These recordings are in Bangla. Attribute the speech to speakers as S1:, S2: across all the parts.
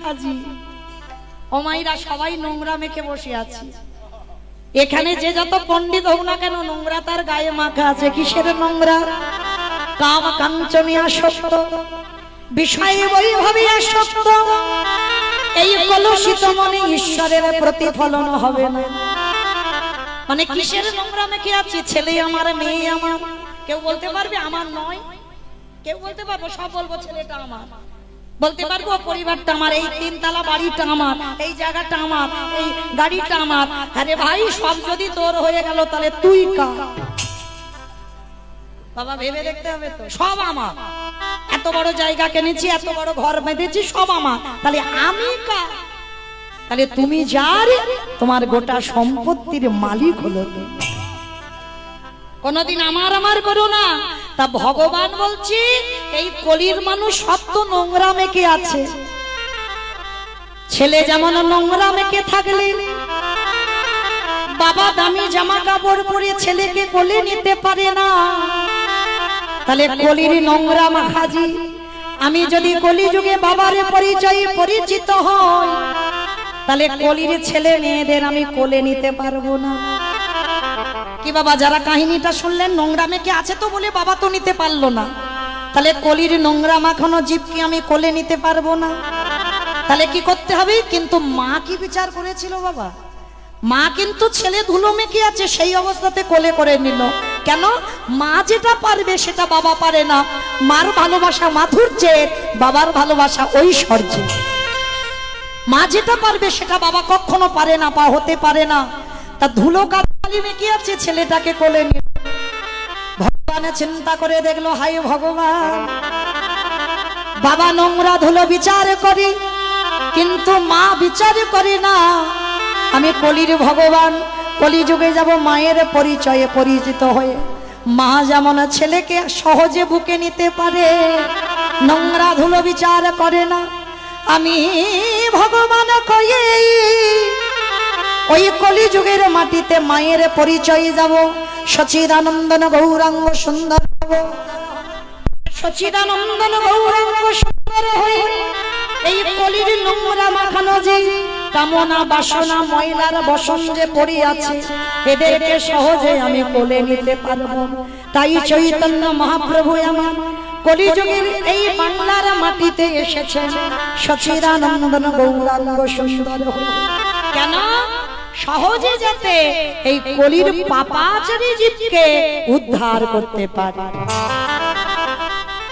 S1: মাখাজি। ও মাইরা সবাই নোংরা মেখে বসে আছি। এখানে যে যত পণ্ডিত হোক না কেন নোংরা তার গায়ে মাখা আছে। কিসের নোংরা? কাম কাঞ্চনে আসক্ত, বিষয়ে বৈভবে আসক্ত। এই কলুষিত মনে ঈশ্বরের প্রতিফলন হবে না। মানে কিসের নোংরা মেখে আছি? ছেলে আমার, মেয়ে আমার। কেউ বলতে পারবে আমার নয়? কেউ বলতে পারবো? সব বলবো ছেলেটা আমার, বলতে পারবো পরিবারটা আমার, এই তিনতলা বাড়িটা আমার, এই জায়গাটা আমার, এই গাড়িটা আমার। আরে ভাই সব যদি তোর হয়ে গেল তাহলে তুই কার? বাবা ভেবে দেখতে হবে তো। সব আমার, এত বড় জায়গা কিনেছি, এত বড় ঘর বেঁধেছি, সব আমার, তাহলে আমি কার? তাহলে তুমি যার, তোমার গোটা সম্পত্তির মালিক হলো তুমি। কোনদিন আমার আমার করো না। তা ভগবান বলছি এই কলির মানুষ সব তো নোংরা মেখে আছে। ছেলে যেমন নোংরা মেখে থাকলে বাবা দামি জামা কাপড় পরে ছেলেকে কোলে নিতে পারে না, তাহলে কলির নোংরা মাখাজি। আমি যদি কলিযুগে বাবারে পরিচয়ে পরিচিত হই, তাহলে কলির ছেলে মেয়েদের আমি কোলে নিতে পারবো না। কি বাবা, যারা কাহিনীটা শুনলেন নোংরা মেখে আছে তো বলে বাবা তো নিতে পারলো না, তাহলে কলির নোংরা মাখানো জীবকে আমি কোলে নিতে পারবো না। তাহলে কি করতে হবে? কিন্তু মা কি বিচার করেছিল বাবা? মা কিন্তু ছেলে ধুলো মেখে আছে সেই অবস্থাতে কোলে করে নিল। কেন? মা যেটা পারবে সেটা বাবা পারে না। মার ভালোবাসা মাধুর্যের, বাবার ভালোবাসা ঐশ্বর্যের। মা যেটা পারবে সেটা বাবা কখনো পারে না, বা হতে পারে না। তা ধুলো কালি মেখে আছে, ছেলেটাকে কোলে নিল। ভগবান চিন্তা করে দেখলো, হাই ভগবান, বাবা নোংরা ধুলো বিচার করি কিন্তু মা বিচার করে না। আমি কলির ভগবান, কলিযুগে যাব মায়ের পরিচয়ে পরিচিত হয়ে। মা যেমন ছেলেকে সহজে বুকে নিতে পারে, নোংরা ধুলো বিচার করে না। আমি ভগবান কয়ে ওই কলিযুগের মাটিতে মায়ের পরিচয় যাব। সচিদানন্দন গৌরাঙ্গ সুন্দর হব, সচিদানন্দন গৌরাঙ্গ সুন্দর হয়ে এই কলির নোংরা মাখানো যে কামনা বাসনা ময়লার বসন যে পড়ে আছে, এদেরকে সহজে আমি কোলে নিতে পারবো। তাই চৈতন্য মহাপ্রভু আমার কলিযুগের এই বাংলার মাটিতে এসেছেন সচিদানন্দন গৌরাঙ্গ সুন্দর হয়ে। কেন? সহজে যাতে এই কলির পাপাচারী জীবকে উদ্ধার করতে পারে।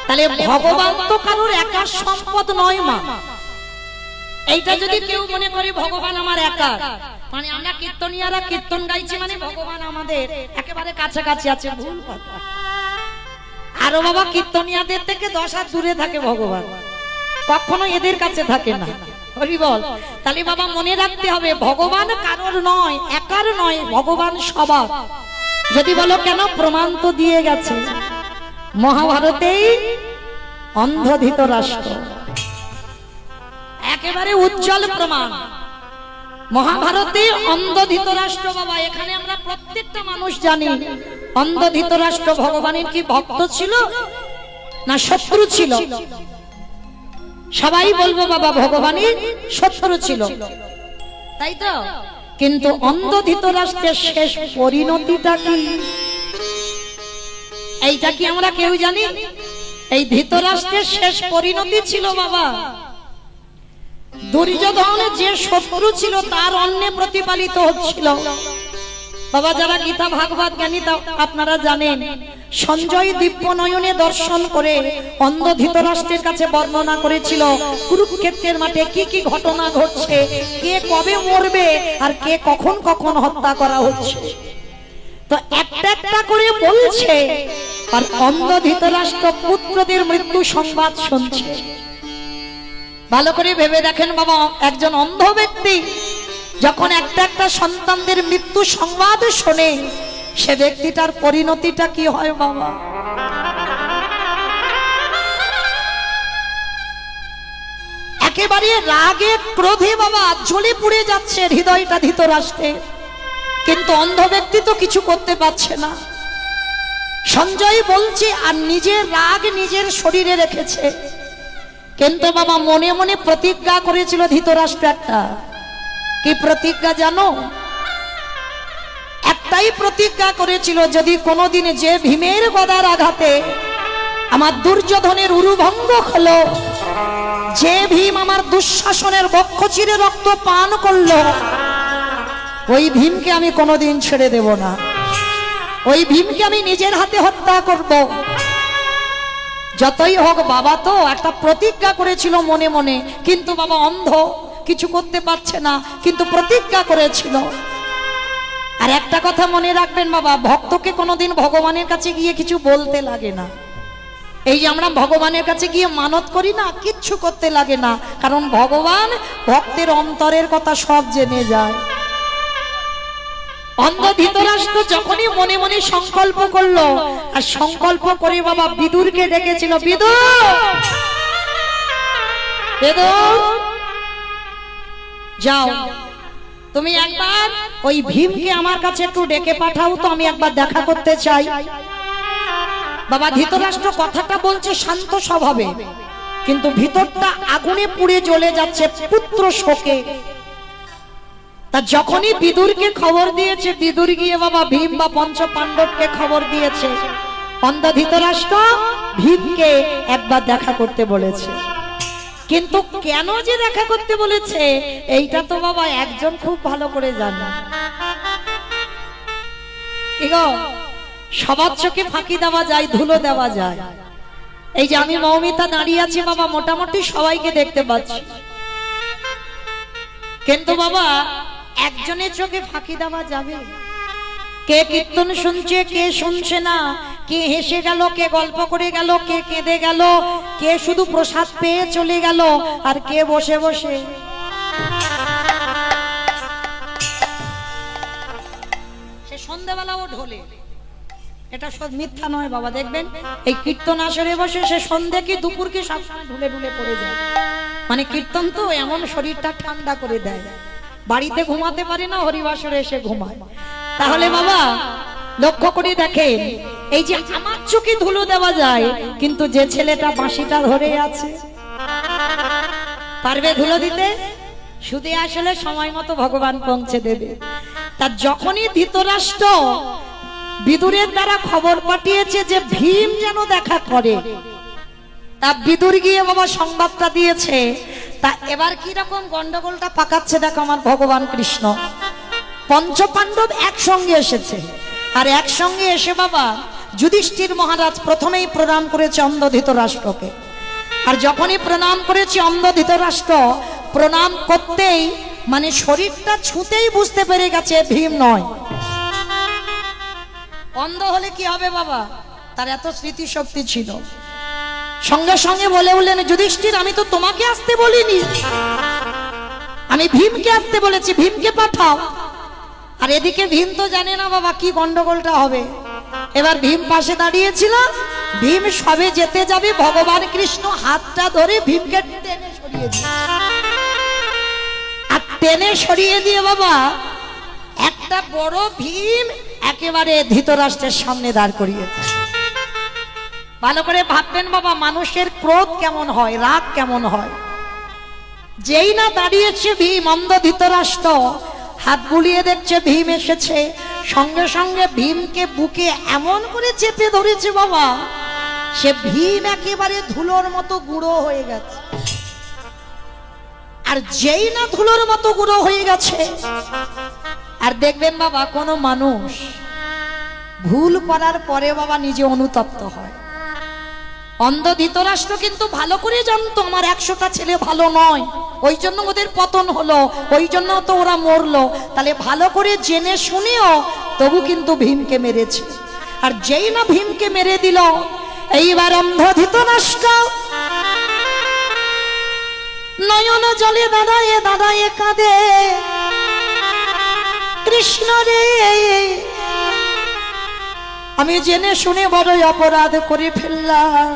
S1: তাহলে ভগবান তো কারোর একার সম্পদ নয় মা। এইটা যদি কেউ মনে করে ভগবান আমার একা, মানে আমরা কীর্তনিয়ারা কীর্তন গাইছি মানে ভগবান আমাদের একেবারে কাছাকাছি আছে, ভুল কথা। আরো বাবা কীর্তনিয়াদের থেকে 10 হাত দূরে থাকে ভগবান, কখনো এদের কাছে থাকে না। হরি বল। তাহলে বাবা মনে রাখতে হবে ভগবান কারোর নয়, একার নয়, ভগবান সবার। যদি বলো কেন, প্রমাণ তো দিয়ে গেছে মহাভারতেই। অন্ধ ধৃতরাষ্ট্র একেবারে উজ্জ্বল প্রমাণ। মহাভারতে অন্ধ ধৃতরাষ্ট্র বাবা, এখানে আমরা প্রত্যেকটা মানুষ জানি অন্ধ ধৃতরাষ্ট্র ভগবানের কি ভক্ত ছিল না শত্রু ছিল? সবাই বলবো বাবা ভগবানের শত্রু ছিল, তাই তো? কিন্তু অন্ধ ধৃতরাষ্ট্রের শেষ পরিণতিটা কি, এইটা কি আমরা কেউ জানি? এই ধৃতরাষ্ট্রের শেষ পরিণতি ছিল বাবা, দুর্যোধন যে শত্রু ছিল তার অন্নে প্রতিপালিত হচ্ছিল বাবা। যারা গীতা ভাগবত জ্ঞানী আপনারা জানেন, সঞ্জয় দিব্য নয়নে দর্শন করে অন্ধ ধৃতরাষ্ট্রের কাছে বর্ণনা করেছিল কুরুক্ষেত্রের মাঠে কি কি ঘটনা ঘটছে, কে কবে মরবে আর কে কখন কখন হত্যা করা হচ্ছে। তো একটা একটা করে বলছে, আর অন্ধ ধৃতরাষ্ট্র পুত্রদের মৃত্যু সংবাদ শুনছে। ভালো করে ভেবে দেখেন বাবা, একজন অন্ধ ব্যক্তি যখন একটা একটা সন্তানদের মৃত্যু সংবাদ শোনে, সে ব্যক্তিটার পরিণতিটা কি হয় বাবা? একেবারে রাগে ক্রোধে বাবা জ্বলে পুড়ে যাচ্ছে হৃদয়টা ধৃতরাষ্ট্রের। কিন্তু অন্ধ ব্যক্তি তো কিছু করতে পারছে না। সঞ্জয় বলছে আর নিজের রাগ নিজের শরীরে রেখেছে, কিন্তু বাবা মনে মনে প্রতিজ্ঞা করেছিল ধৃতরাষ্ট্র একটা। কি প্রতিজ্ঞা জানো? একটাই প্রতিজ্ঞা করেছিল, যদি কোনোদিন যে ভীমের গদার আঘাতে আমার দুর্যোধনের উরুভঙ্গ হলো, যে ভীম আমার দুঃশাসনের বক্ষ চিরে রক্ত পান করলো, ওই ভীমকে আমি কোনোদিন ছেড়ে দেব না। ওই ভীমকে আমি নিজের হাতে হত্যা করব। যতই হোক বাবা তো একটা প্রতিজ্ঞা করেছিল মনে মনে, কিন্তু বাবা অন্ধ, কিছু করতে পারছে না, কিন্তু প্রতিজ্ঞা করেছিল। আর একটা কথা মনে রাখবেন বাবা, ভক্তকে কোনোদিন ভগবানের কাছে গিয়ে কিছু বলতে লাগে না। এই যে আমরা ভগবানের কাছে গিয়ে মানত করি না, কিচ্ছু করতে লাগে না, কারণ ভগবান ভক্তের অন্তরের কথা সব জেনে যায়। অন্ধ ধৃতরাষ্ট্র যখনই মনে মনে সংকল্প করলো, আর সংকল্প করে বাবা বিদুরকে ডেকেছিল, বিদুর, বিদুর যাও, তুমি একবার ওই ভীমকে আমার কাছে একটু ডেকে পাঠাও তো, আমি একবার দেখা করতে চাই। বাবা ধৃতরাষ্ট্র কথাটা বলছে শান্ত স্বভাবে, কিন্তু ভিতরটা আগুনে পুড়ে জ্বলে যাচ্ছে পুত্র শোকে। তা যখনই বিদুরকে খবর দিয়েছে, বিদুর গিয়ে বাবা ভীম বা পঞ্চ পাণ্ডবকে খবর দিয়েছে, অন্ধ ধৃতরাষ্ট্র ভীমকে একবার দেখা করতে বলেছে। কিন্তু কেন যে দেখা করতে বলেছে, এইটা তো বাবা একজন খুব ভালো করে জানে। সবার চোখে ফাঁকি দেওয়া যায়, ধুলো দেওয়া যায়। এই যে আমি মৌমিতা দাঁড়িয়ে আছি বাবা, মোটামুটি সবাইকে দেখতে পাচ্ছি, কিন্তু বাবা একজনের চোখে ফাঁকি দেওয়া যাবে? কে কীর্তন শুনছে, কে শুনছে না, কে হেসে গেল, কে গল্প করে গেল, কে কেঁদে গেল, কে শুধু প্রসাদ পেয়ে চলে গেল, আর কে বসে বসে সে সন্ধ্যাবেলাও ঢোলে। এটা সব মিথ্যা নয় বাবা, দেখবেন এই কীর্তন আসরে বসে সে সন্ধ্যে কি দুপুর কি সবসময় ঢুলে ঢুলে পড়ে যায়। মানে কীর্তন তো এমন শরীরটা ঠান্ডা করে দেয়, বাড়িতে ঘুমাতে পারে না, হরিবাসরে এসে ঘুমায়। তাহলে বাবা লক্ষ্য করে দেখেন, এই যে আমার চোখে ধুলো দেওয়া যায়, কিন্তু যে ছেলেটা বাঁশিটা ধরে আছে পারবে ধুলো দিতে? শুধু আসলে সময় মতো ভগবান পৌঁছে দেবে। তার যখনই ধৃতরাষ্ট্র বিদুরের দ্বারা খবর পাঠিয়েছে যে ভীম যেন দেখা করে, তা বিদুর গিয়ে বাবা সংবাদটা দিয়েছে। তা এবার কি রকম গন্ডগোলটা পাকাচ্ছে দেখো আমার ভগবান কৃষ্ণ। পঞ্চ পাণ্ডব একসঙ্গে এসেছে, আর একসঙ্গে এসে বাবা যুধিষ্ঠির মহারাজ প্রথমেই প্রণাম করেছে অন্ধ ধৃতরাষ্ট্রকে। আর যখনই প্রণাম করেছে অন্ধ ধৃতরাষ্ট্র, প্রণাম করতেই মানে শরীরটা ছুঁতেই বুঝতে পেরে গেছে ভীম নয়। অন্ধ হলে কি হবে বাবা, তার এত স্মৃতি শক্তি ছিল। সঙ্গে সঙ্গে বলে উঠলেন, যুধিষ্ঠির আমি তো তোমাকে আসতে বলিনি, আমি ভীমকে আসতে বলেছি, ভীমকে পাঠাও। আর এদিকে ভীম তো জানে না বাবা কি গন্ডগোলটা হবে। এবার ভীম পাশে দাঁড়িয়েছিল, ভীম সবে যেতে যাবে, ভগবান কৃষ্ণ হাতটা ধরে ভীমকে টেনে সরিয়ে দিয়ে, আর টেনে সরিয়ে দিয়ে বাবা একটা বড় ভীম একেবারে ধৃতরাষ্ট্রের সামনে দাঁড় করিয়েছে। ভালো করে ভাববেন বাবা, মানুষের ক্রোধ কেমন হয়, রাগ কেমন হয়। যেই না দাঁড়িয়েছে ভীম, অন্ধ ধৃতরাষ্ট্র হাত বুলিয়ে দেখছে ভীম এসেছে, সঙ্গে সঙ্গে ভীমকে বুকে এমন করে চেপে ধরেছে বাবা, সে ভীম একেবারে ধুলোর মতো গুঁড়ো হয়ে গেছে। আর যেই না ধুলোর মতো গুঁড়ো হয়ে গেছে, আর দেখবেন বাবা কোনো মানুষ ভুল করার পরে বাবা নিজে অনুতপ্ত হয়। অন্ধ ধৃতরাষ্ট্র কিন্তু ভালো করে জানতো আমার 100টা ছেলে ভালো নয়, ওই জন্য ওদের পতন হলো, ওই জন্য তো ওরা মরলো। তাহলে ভালো করে জেনে শুনেও তবু কিন্তু ভীমকে মেরেছে। আর যেই না ভীমকে মেরে দিল, এইবার অন্ধ ধৃতরাষ্ট্র নয়ন জলে দাঁড়ায়ে দাঁড়ায়ে কাঁদে, কৃষ্ণ রে আমি জেনে শুনে বড়ই অপরাধ করে ফেললাম,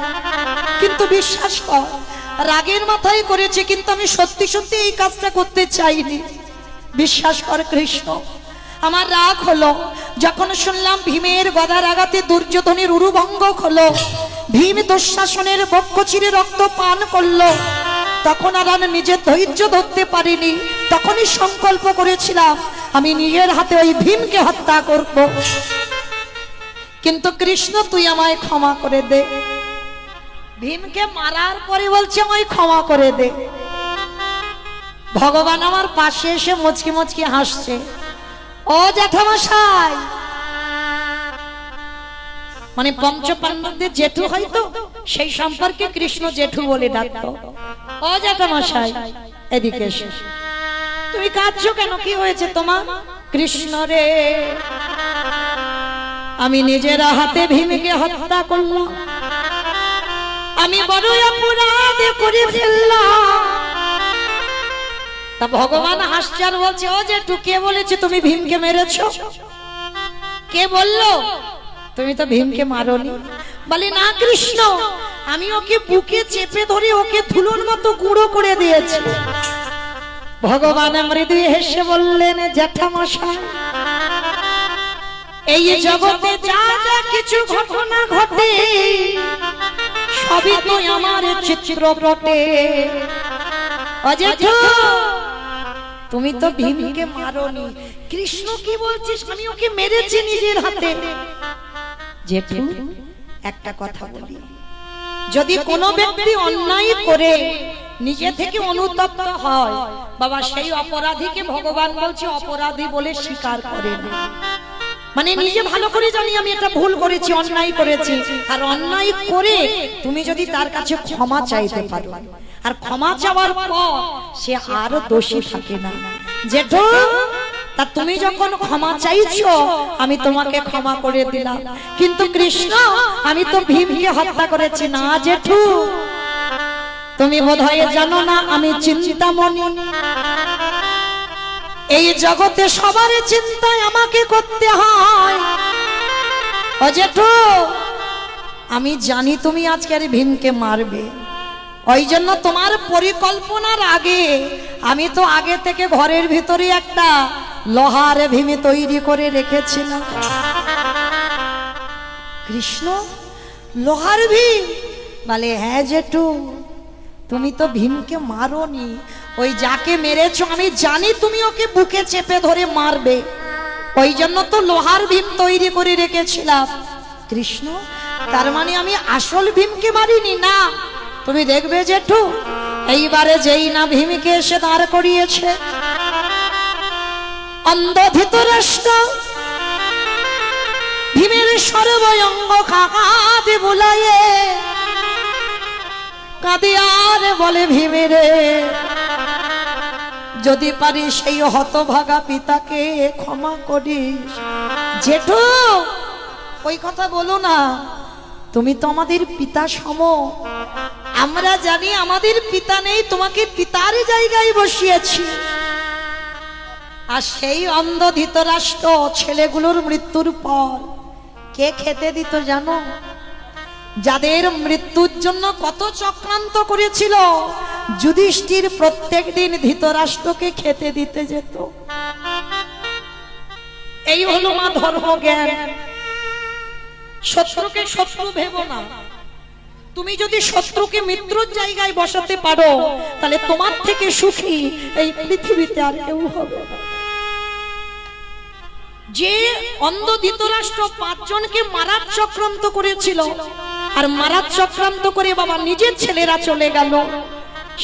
S1: কিন্তু বিশ্বাস কর রাগের মাথায় করেছে, কিন্তু আমি সত্যি সত্যি এই কাজটা করতে চাইনি। বিশ্বাস কর কৃষ্ণ, আমার রাগ হলো যখন শুনলাম ভীমের গদার আঘাতে দুর্যোধনের উরুভঙ্গ হলো, ভীম দুঃশাসনের বক্ষ চিরে রক্ত পান করলো। তখন আর আমি নিজের ধৈর্য ধরতে পারিনি, তখনই সংকল্প করেছিলাম আমি নিজের হাতে ওই ভীমকে হত্যা করব। কিন্তু কৃষ্ণ তুই আমায় ক্ষমা করে দে। ভীমকে মারার পরে বলছে আমায় ক্ষমা করে দে। ভগবান আমার পাশে এসে মুচকি মুচকি হাসছে। ও জ্যাঠামশাই, মানে পঞ্চপাণ্ডবদের জেঠু হয়তো, সেই সম্পর্কে কৃষ্ণ জেঠু বলে ডাকতো। ও জ্যাঠামশাই এদিকে এসে। তুমি কাঁদছো কেন, কি হয়েছে তোমার? কৃষ্ণ রে, আমি নিজের হাতে ভীমকে হত্যা করলাম, আমি বড় অপরাধ করে ফেললাম। তা ভগবান হাসছে আর বলছে, ও জেঠু কে বলেছে তুমি ভীমকে মেরেছো? কে বললো? তুমি তো ভীমকে মারোনি। বলে না কৃষ্ণ, আমি ওকে বুকে চেপে ধরে ওকে ধুলোর মতো গুঁড়ো করে দিয়েছি। ভগবান মৃদু হেসে বললেন, জ্যাঠামশাই এই জগতে যা যা কিছু ঘটনা ঘটে সবই তো আমার চিত্রপটে। ও জেঠু, তুমি তো ভীমকে মারোনি। কৃষ্ণ কি বলছিস? আমি ওকে মেরেছি নিজের হাতে। জেঠু একটা কথা বলি, যদি কোনো ব্যক্তি অন্যায় করে নিজে থেকে অনুতপ্ত হয় বাবা, সেই অপরাধীকে ভগবান বলছে অপরাধী বলে স্বীকার করেন। মানে নিজে ভালো করে জানি আমি এটা ভুল করেছি, অন্যায় করেছি, আর অন্যায় করে তুমি যদি তার কাছে ক্ষমা চাইতে পারো, আর ক্ষমা চাওয়ার পর সে আর দোষী থাকে না। জেঠু, তা তুমি যখন ক্ষমা চাইছো আমি তোমাকে ক্ষমা করে দিলাম, কিন্তু কৃষ্ণ আমি তো ভীমকে হত্যা করেছি না। জেঠু তুমি বোধহয় জানো না আমি চিন্তামণি। এই জগতে সবার চিন্তায় আমাকে করতে হয়। ও জেঠু, আমি জানি তুমি আজকের ভীমকে মারবে, ওই জন্য তোমার পরিকল্পনার আগে আমি তো আগে থেকে ঘরের ভিতরে একটা লোহার ভীম তৈরি করে রেখেছিলাম। কৃষ্ণ, লোহার ভীম? বলে হ্যাঁ জেঠু, তুমি তো ভীমকে মারোনি, ওই যাকে মেরেছো আমি জানি তুমি ওকে বুকে চেপে ধরে মারবে, ওই জন্য তো লোহার ভীম তৈরি করে রেখেছিলাম। কৃষ্ণ, তার মানে আমি আসল ভীমকে মারিনি? না, তুমি দেখবে জেঠু, এইবারে যেই না ভীমকে এসে দাঁড় করিয়েছে অন্ধ ধৃতরাষ্ট্র, ভীমের সর্বঙ্গ কাঁদে বুলায়ে, কাঁদে আর বলে ভীমেরে যদি পারি সেই হতভাগা পিতাকে ক্ষমা করিস। জেঠু ওই কথা বলো না, তুমি তো আমাদের পিতা সম, আমরা জানি আমাদের পিতা নেই, তোমাকে পিতার জায়গায় বসিয়েছি। আর সেই অন্ধ ধৃতরাষ্ট্র ছেলেগুলোর মৃত্যুর পর কে খেতে দিত জানো? যাদের মৃত্যুর জন্য কত চক্রান্ত করেছিল, যুধিষ্ঠির প্রত্যেক দিন ধৃতরাষ্ট্রকে খেতে দিতে যেত। এই হলো মা ধর্মজ্ঞান। শত্রুকে শত্রু ভেবো না, তুমি যদি শত্রুকে মিত্রর জায়গায় বসাতে পারো তাহলে তোমার থেকে সুখী এই পৃথিবীতে আর কেউ হবে না। যে অন্ধ ধৃতরাষ্ট্র 5 জনকে মারার চক্রান্ত করেছিল, আর মারার চক্রান্ত করে বাবা নিজের ছেলেরা চলে গেল,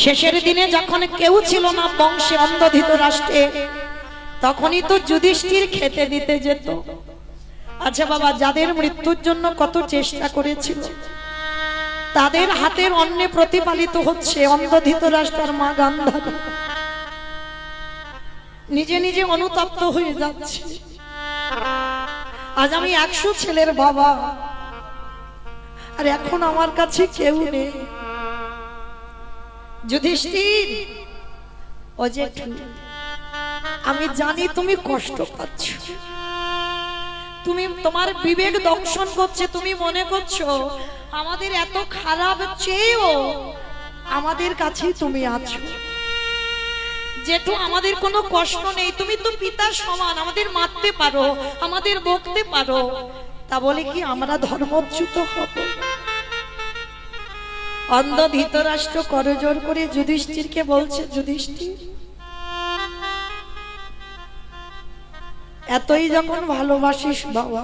S1: শেষের দিনে যখন কেউ ছিল না বংশে অন্ধ ধৃতরাষ্ট্রে, তখনই তো যুধিষ্ঠির খেতে দিতে যেত। আচ্ছা বাবা, যাদের মৃত্যুর জন্য কত চেষ্টা করেছিল তাদের হাতের অন্নে প্রতিপালিত হচ্ছে অন্ধ ধৃতরাষ্ট্রের মা গান্ধারী। নিজে নিজে অনুতপ্ত হয়ে যাচ্ছে। আজ আমি 100 ছেলের বাবা, আর এখন আমার কাছে কেউ নেই। যুধিষ্ঠির, ও জেঠু, আমি জানি তুমি কষ্ট পাচ্ছ, তুমি তোমার বিবেক দংশন করছে, তুমি মনে করছো আমাদের এত খারাপ চেয়েও আমাদের কাছেই তুমি আছো। জেঠু আমাদের কোনো কষ্ট নেই, তুমি তো পিতার সমান, আমাদের মারতে পারো, আমাদের বকতে পারো, তা বলে কি আমরা ধর্মচ্যুত হব? অন্ধ ধৃতরাষ্ট্র করজোড় করে যুধিষ্ঠিরকে বলছে, যুধিষ্ঠির এতই যখন ভালোবাসিস বাবা,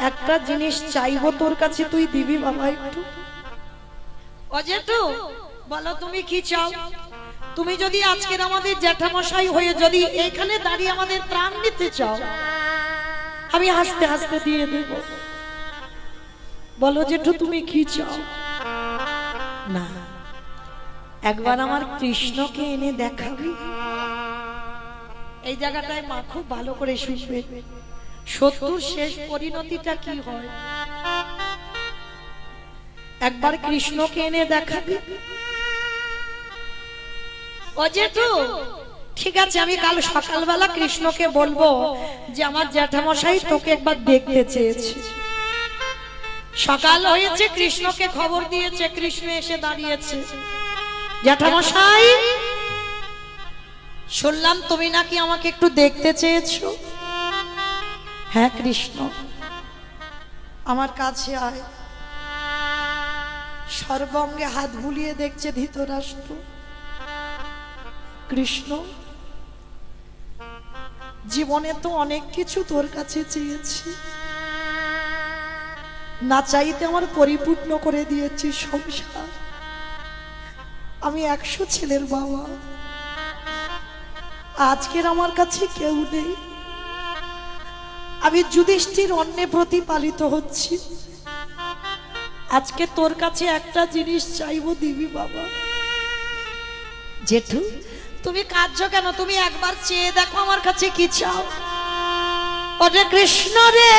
S1: একটা জিনিস চাইবো তোর কাছে, তুই দিবি বাবা একটু? অজেঠু বলো তুমি কি চাও? তুমি যদি আজকের আমাদের জ্যাঠামশাই হয়ে যদি এখানে দাঁড়িয়ে আমাদের প্রাণ নিতে চাও, আমি হাসতে হাসতে দিয়ে দেব। বলো জেঠু তুমি কি চাও? না, একবার আমার কৃষ্ণকে এনে দেখাবি। এই জায়গাটায় মা খুব ভালো করে শুনবে, শত্রুর শেষ পরিণতিটা কি হয়। একবার কৃষ্ণকে এনে দেখাবি। ও জেঠু ঠিক আছে, আমি কাল সকালবেলা কৃষ্ণকে বলবো যে আমার জ্যাঠামশাই তোকে একবার দেখতে চেয়েছে। সকাল হয়েছে, কৃষ্ণকে খবর দিয়েছে, কৃষ্ণ এসে দাঁড়িয়েছে। জ্যাঠামশাই শুনলাম তুমি নাকি আমাকে একটু দেখতে চেয়েছো। হ্যাঁ কৃষ্ণ, আমার কাছে আয়। সর্বাঙ্গে হাত বুলিয়ে দেখছে ধৃতরাষ্ট্র। কৃষ্ণ জীবনে তো অনেক কিছু তোর কাছে চেয়েছি, না চাইতে আমার পরিপূর্ণ করে দিয়েছি সংসার। আমি 100 ছেলের বাবা, আজকের আমার কাছে কেউ নেই। আমি যুধিষ্ঠির অন্নে প্রতিপালিত হচ্ছি। আজকে তোর কাছে একটা জিনিস চাইবো, দিবি বাবা? জেঠু তুমি কাঁদছো কেন? তুমি একবার চেয়ে দেখো আমার কাছে কি চাও। ওরে কৃষ্ণ রে,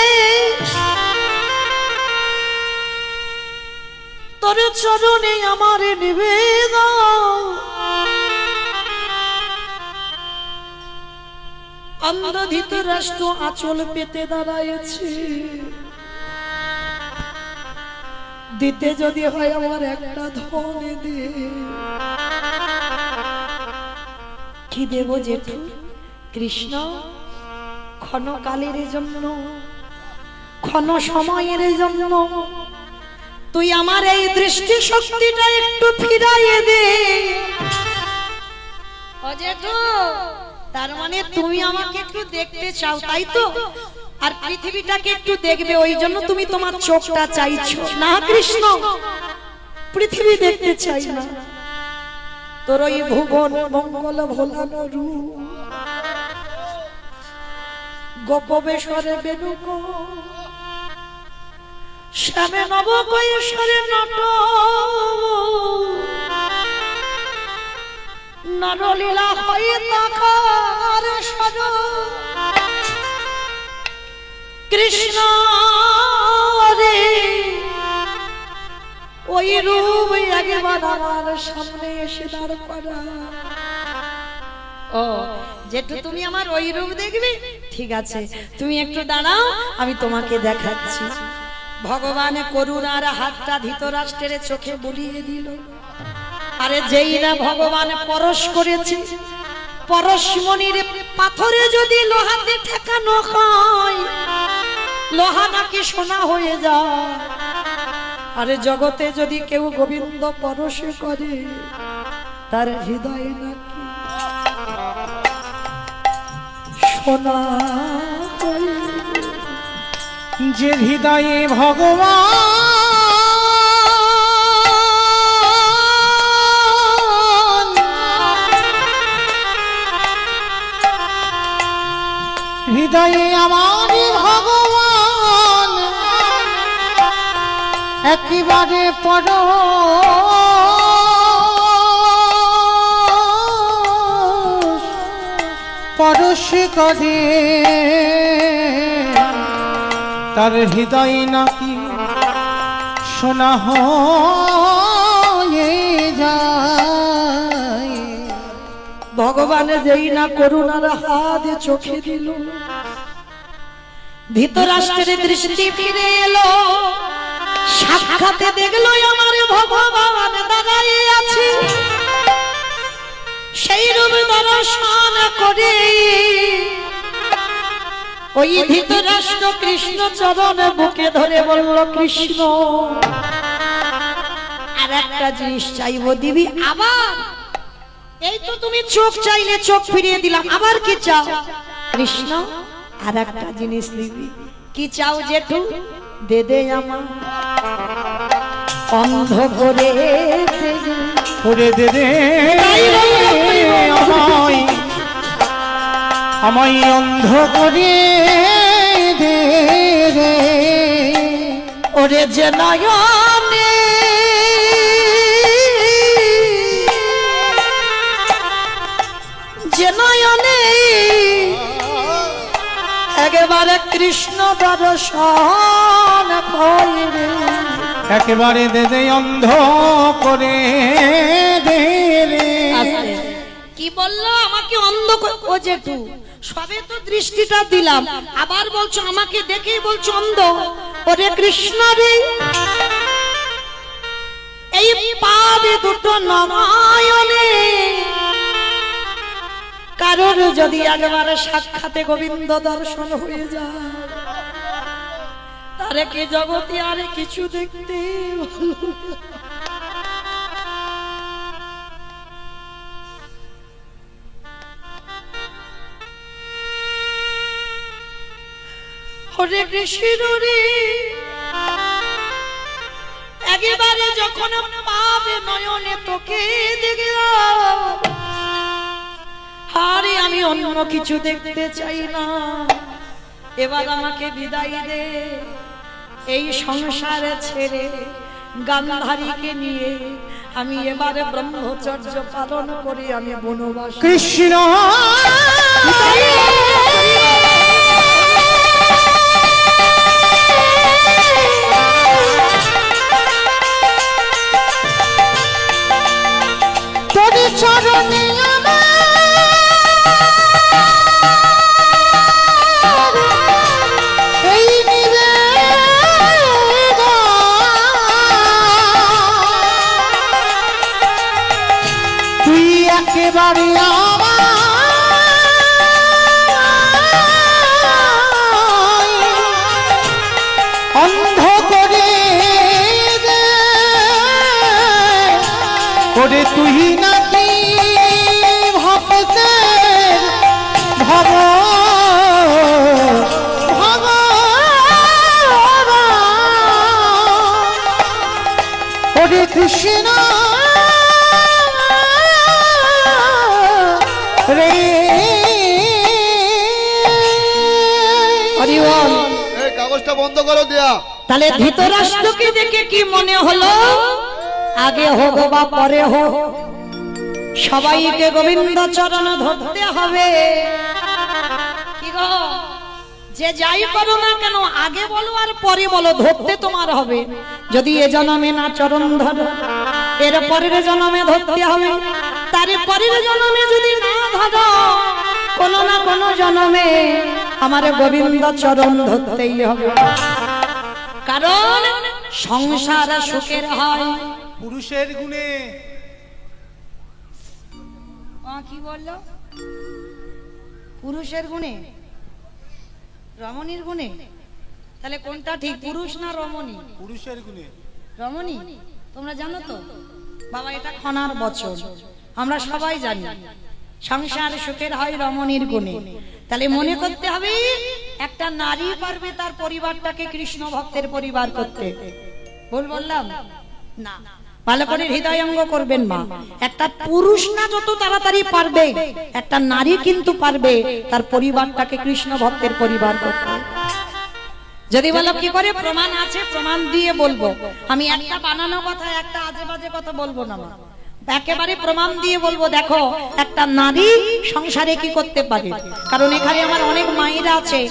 S1: তোর চরণে আমার নিবেদন। অন্ধ ধৃতরাষ্ট্র আঁচল পেতে দাঁড়াইছে। দিতে যদি হয় আমার একটা ধন দে। কি দেব জেঠু? কৃষ্ণ ক্ষণকালের জন্য, ক্ষণ সময়ের জন্য তুই আমার এই দৃষ্টি শক্তিটা একটু ফিরাইয়ে দে। ও জেঠু তার মানে তুমি আমাকে একটু দেখতে চাও, তাই তো? আর পৃথিবীটাকে একটু দেখবে, ওই জন্য তুমি তোমার চোখটা চাইছো। না কৃষ্ণ, পৃথিবী দেখতে চাই না, তোর ওই ভুবন মঙ্গল ভোলানো রূপ, গোপবেশ্বরে বেনুক শ্যামে নব কৈশোরে নট নরলীলা হয়ে তাকার সর। কৃষ্ণ রে ওই রূপ একবার আমার সামনে এসে দাঁড় করা। ও যেটু তুমি আমার ওই রূপ দেখবে? ঠিক আছে, তুমি একটু দাঁড়াও, আমি তোমাকে দেখাচ্ছি। ভগবান করুণার হাতটা ধৃতরাষ্ট্রের চোখে বুলিয়ে দিল। আরে যেই না ভগবান পরশ করেছে, পরশমণির পাথরে যদি লোহাতে ঠেকানো হয়, লোহা নাকি সোনা হয়ে যায়। আরে জগতে যদি কেউ গোবিন্দ পরশ করে, তার হৃদয়ে নাকি সোনা হয়ে।
S2: যে হৃদয়ে ভগবান, হৃদয়ে আমার ভগবান একেবারে পরশ করে, তার হৃদয় নাকি সোনা হয়ে যায়।
S1: ভগবান যেই না করুণার হাত চোখে দিল, ধৃতরাষ্ট্রের দৃষ্টি ফিরে এলো। সাক্ষাতে দেখলো আমার ভগবান দাঁড়িয়ে আছে। সেই দর্শন করে ওই ধৃতরাষ্ট্র কৃষ্ণ চরণ বুকে ধরে বলল, কৃষ্ণ আর একটা জিনিস চাইবো, দিবি? আবার এই তো তুমি চোখ চাইলে, চোখ ফিরিয়ে দিলাম, আবার কি চাও? কৃষ্ণ আর একটা জিনিস দিবি। কি চাও জেঠু? দে দে আমার অন্ধ করে
S2: করে দে রে আমায় অন্ধ করে দে রে।
S1: ওরে যে নয়নে যে নয়নে একেবারে কৃষ্ণ দর্শন করে,
S2: একেবারে দে দে অন্ধ করে দে রে।
S1: কি বললো? আমাকে অন্ধ ও জেঠু সবে তো দৃষ্টিটা দিলাম, আবার বলছো আমাকে দেখেই বলছো অন্ধ। ওরে কৃষ্ণ রে, এই পাবে দুটো নয়নে কারোর যদি একবারে সাক্ষাতে গোবিন্দ দর্শন হয়ে যায়, তারে কি জগতে আর কিছু দেখতে হরে কৃষ্ণ রে, একেবারে যখন পাবে নয়নে তোকে দেখলাম, আরে আমি অন্য কিছু দেখতে চাই না, এবার আমাকে বিদায় দে। এই সংসারে ছেড়ে গান্ধারীকে নিয়ে আমি এবারে ব্রহ্মচর্য পালন করি, আমি বনবাস।
S2: কৃষ্ণ তোর চরণে একেবারে অন্ধ করে দে। ওরে তুই নাকি ভক্তের ভব ভব ওরে কৃষ্ণ রে।
S3: এই কাগজটা বন্ধ করো দিয়া।
S1: তাহলে ধৃতরাষ্ট্রকে দেখে কি মনে হলো? আগে হোক বা পরে হোক, সবাইকে গোবিন্দ চরণ ধরতে হবে। কি গো, যে যাই করো না কেন আগে বলো আর পরে বলো, ধরতে তোমার হবে। যদি এ জন্মে না চরণ ধরো, এর পরের জন্মে ধরতে হবে, তার পরের জন্মে যদি না ধরো, কোনো না কোনো জন্মে আমার গোবিন্দ চরণ ধরতেই হবে। কারণ সংসার সুখের হয়
S2: পুরুষের গুণে।
S1: কি বললো? পুরুষের গুণে, রমণীর গুণে? তাহলে কোনটা ঠিক, পুরুষ না রমণী?
S2: পুরুষের গুণে।
S1: রমণী তোমরা জানো তো বাবা, এটা খনার বচন, আমরা সবাই জানি। সংসার সুখের হয় রমণীর গুণে। তাহলে মনে করতে হবে একটা নারী পারবে তার পরিবারটাকে কৃষ্ণ ভক্তের পরিবার করতে। ভুল বললাম না? ভালো করে হৃদয়ঙ্গ করবেন মা। একটা পুরুষ না যত তাড়াতাড়ি পারবে, একটা নারী কিন্তু পারবে তার পরিবারটাকে কৃষ্ণ ভক্তের পরিবার করতে। যদি বলো কি করে, প্রমাণ আছে, প্রমাণ দিয়ে বলবো। আমি একটা বানানো কথা, একটা আজে বাজে কথা বলবো না মা, একেবারে প্রমাণ দিয়ে বলবো। দেখো একটা নারী সংসারে কি করতে পারে, কারণ এখানে আমার অনেক মায়েরা আছে,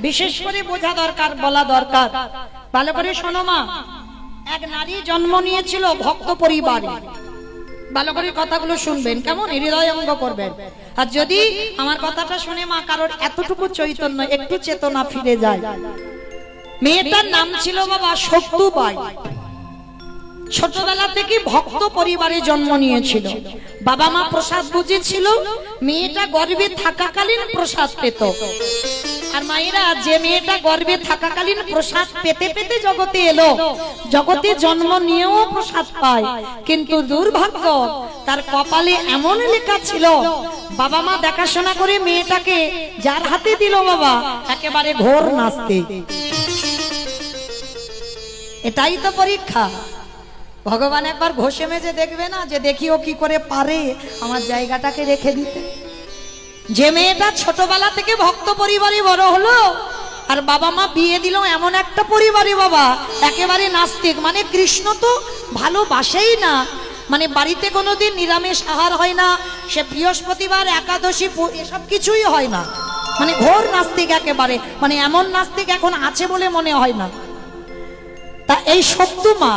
S1: বিশেষ করে বোঝা দরকার, বলা দরকার। ভালো করে শোনো মা, এক নারী জন্ম নিয়েছিল ভক্ত পরিবারে। ভালো করে কথাগুলো শুনবেন, কেমন হৃদয়ঙ্গ করবেন। আর যদি আমার কথাটা শুনে মা কারোর এতটুকু চৈতন্য, একটু চেতনা ফিরে যায়। মেয়েটার নাম ছিল বাবা সত্যবাই। ছোটবেলা থেকে ভক্ত পরিবারে জন্ম নিয়েছিল। বাবা মা প্রসাদ বুঝেছিল, মেয়েটা গর্ভে থাকাকালীন প্রসাদ পেত। আর মায়েরা, যে মেয়েটা গর্ভে থাকাকালীন প্রসাদ পেতে পেতে জগতে এলো, জগতে জন্ম নিয়েও প্রসাদ পায়, কিন্তু দুর্ভাগ্য তার কপালে এমন লেখা ছিল, বাবা মা দেখাশোনা করে মেয়েটাকে যার হাতে দিল বাবা, একেবারে ঘোর নাস্তিক। এটাই তো পরীক্ষা। ভগবান একবার ঘষে মেজে দেখবে না, যে দেখি ও কি করে পারে আমার জায়গাটাকে রেখে দিতে। যে মেয়েটা ছোটবেলা থেকে ভক্ত পরিবারে বড় হলো, আর বাবা মা বিয়ে দিল এমন একটা পরিবারে বাবা, একেবারে নাস্তিক, মানে কৃষ্ণ তো ভালোবাসেই না, মানে বাড়িতে কোনোদিন নিরামিষ আহার হয় না, সে বৃহস্পতিবার একাদশী এসব কিছুই হয় না, মানে ঘোর নাস্তিক একেবারে, মানে এমন নাস্তিক এখন আছে বলে মনে হয় না। তা এই সত্য মা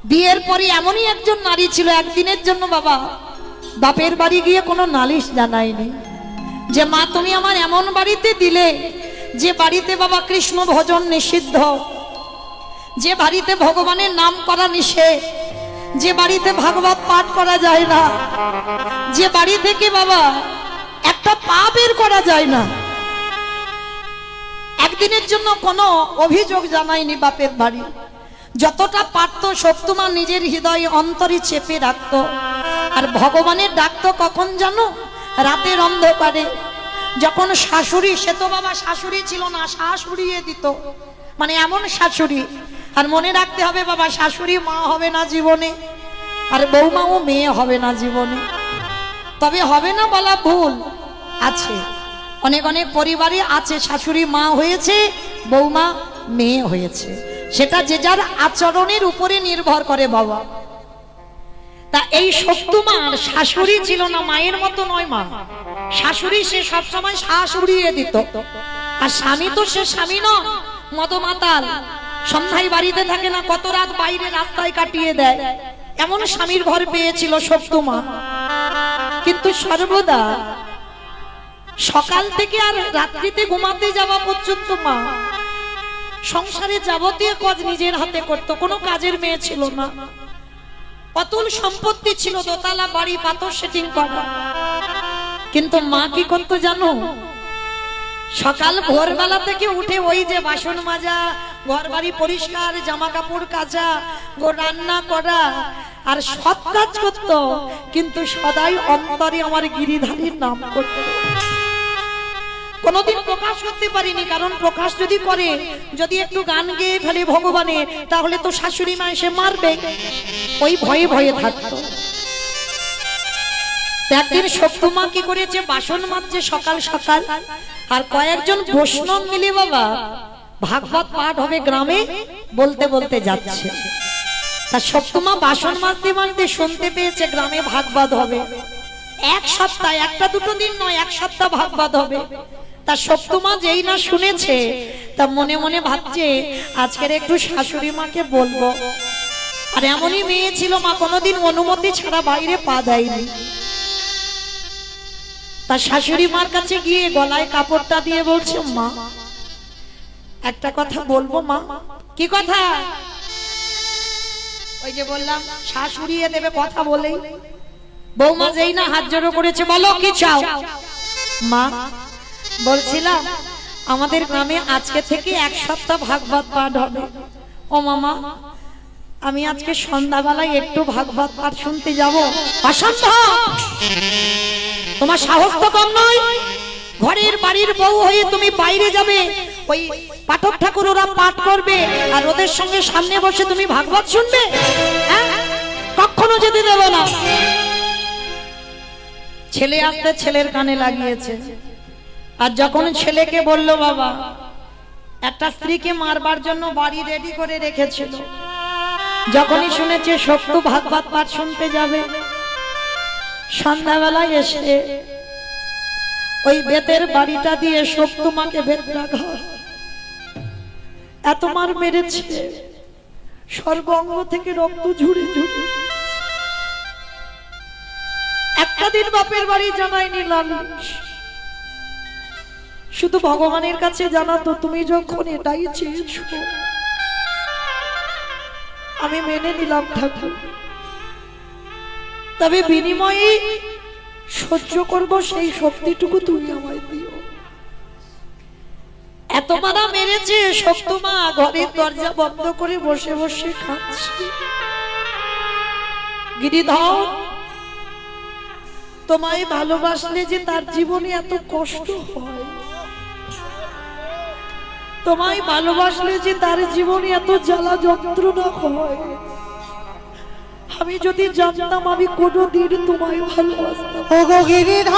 S1: বিয়ের পরে এমনই একজন নারী ছিল, একদিনের জন্য বাবা বাপের বাড়ি গিয়ে কোনো নালিশ জানায়নি, যে মা তুমি আমার এমন বাড়িতে দিলে, যে বাড়িতে বাবা কৃষ্ণ ভজন নিষিদ্ধ, যে বাড়িতে ভগবানের নাম করা নিষেধ, যে বাড়িতে ভাগবত পাঠ করা যায় না, যে বাড়ি থেকে বাবা একটা পা বের করা যায় না, একদিনের জন্য কোনো অভিযোগ জানায়নি বাপের বাড়ি। যতটা পারত সত্যমা নিজের হৃদয় অন্তরে চেপে রাখত। আর ভগবানের ডাকতো কখন জানো? রাতের অন্ধকারে, যখন শাশুড়ি, সে তো বাবা শাশুড়ি ছিল না, শাশুড়িয়ে দিত, মানে এমন শাশুড়ি। আর মনে রাখতে হবে বাবা, শাশুড়ি মা হবে না জীবনে, আর বৌমাও মেয়ে হবে না জীবনে। তবে হবে না বলা ভুল, আছে অনেক অনেক পরিবারে আছে, শাশুড়ি মা হয়েছে, বৌমা মেয়ে হয়েছে, সেটা যে যার আচরণের উপরে নির্ভর করে বাবা। তা এই সত্যমার শাশুড়ি ছিল না, মায়ের মতো নয় মা। শাশুড়ি সে সবসময় শাশুড়িয়ে দিত, আর স্বামী তো সে স্বামী নয়, মদমাতাল, সন্ধ্যায় বাড়িতে থাকে না, কত রাত বাইরে রাস্তায় কাটিয়ে দেয়, এমন স্বামীর ঘর পেয়েছিল সত্যমা। কিন্তু সর্বদা সকাল থেকে আর রাত্রিতে ঘুমাতে যাওয়া পর্যন্ত মা সংসারে যাবতীয় কাজ নিজের হাতে করত, কোনো কাজের মেয়ে ছিল না। অতুল সম্পত্তি ছিল, দোতলা বাড়ি, পাথর সেটিং করা। কিন্তু মা কি করতো জানো? সকাল ভোরবেলা থেকে উঠে ওই যে বাসন মাজা, ঘর বাড়ি পরিষ্কার, জামা কাপড় কাচা, রান্না করা, আর সব কাজ করত, কিন্তু সদাই অন্তরে আমার গিরিধারীর নাম করত। কোনদিন প্রকাশ করতে পারিনি, কারণ প্রকাশ যদি করে, যদি একটু গান গেয়ে ফেলে ভগবানের, তাহলে তো শাশুড়ি মা এসে মারবে, ওই ভয়ে ভয়ে থাকতো। একদিন সত্যমা কি করেছে, বাসন মাজছে সকাল সকাল, আর কয়েকজন বৈষ্ণব মিলে বাবা ভাগবত পাঠ হবে গ্রামে, বলতে বলতে যাচ্ছে। তা সত্যমা বাসন মাজতে মাজতে শুনতে পেয়েছে গ্রামে ভাগবত হবে। এক সপ্তাহ, একটা দুটো দিন নয়, এক সপ্তাহ ভাগবত হবে। তা সত্যমা যেই না শুনেছে, তা মনে মনে ভাবছে আজকের একটু শাশুড়ি মাকে বলবো। আর এমনই মেয়ে ছিল মা, কোনোদিন অনুমতি ছাড়া বাইরে পা দেয়নি। তার শাশুড়ি মার কাছে গিয়ে গলায় কাপড়টা দিয়ে বলছে, মা একটা কথা বলবো মা। কি কথা? ওই যে বললাম শাশুড়িয়ে দেবে কথা বলেই। বৌমা যেই না হাত জড়ো করেছে, বলো কি চাও? মা বলছিলাম আমাদের গ্রামে আজকে থেকে এক সপ্তাহ ভাগবত পাঠ হবে। ও মামা, আমি আজকে সন্ধ্যাবেলায় একটু ভাগবত পাঠ শুনতে যাব। অসম্ভব, তোমার সাহস তো কম নয়। ঘরের বাড়ির বউ হয়ে তুমি বাইরে যাবে, ওই পাঠক ঠাকুর ওরা পাঠ করবে, আর ওদের সঙ্গে সামনে বসে তুমি ভাগবত শুনবে? কখনো যেতে দেব না। ছেলে আসতে ছেলের কানে লাগিয়েছে। আর যখন ছেলেকে বলল বাবা, একটা স্ত্রীকে মারবার জন্য বাড়ি রেডি করে রেখেছিল, যখনই শুনেছে সত্য ভাগবত পাঠ শুনতে যাবে, সন্ধ্যাবেলায় এসে ওই বেতের বাড়িটা দিয়ে সত্যমাকে বেত রাখা, এত মার মেরেছে, সর্বাঙ্গ থেকে রক্ত ঝুড়ে ঝুড়ে। একটা দিন বাপের বাড়ি জানায়নি লালিশ, শুধু ভগবানের কাছে জানাতো তুমি যখন এটাই চেয়েছো, আমি মেনে নিলাম ঠাকুর, তবে বিনিময়ে সহ্য করব সেই শক্তিটুকু তুমি আমায় দিও। এত মারা মেরেছে, শক্তমা ঘরের দরজা বন্ধ করে বসে বসে খাচ্ছে। গিরিধর, তোমায় ভালোবাসলে যে তার জীবনে এত কষ্ট হয়, তোমায় ভালোবাসলে যে তার জীবনে এত জ্বালা যন্ত্রণা হয়, আমি যদি জানতাম আমি কোনোদিন তোমায় ভালোবাসতাম।
S2: ও গো গিরিধর,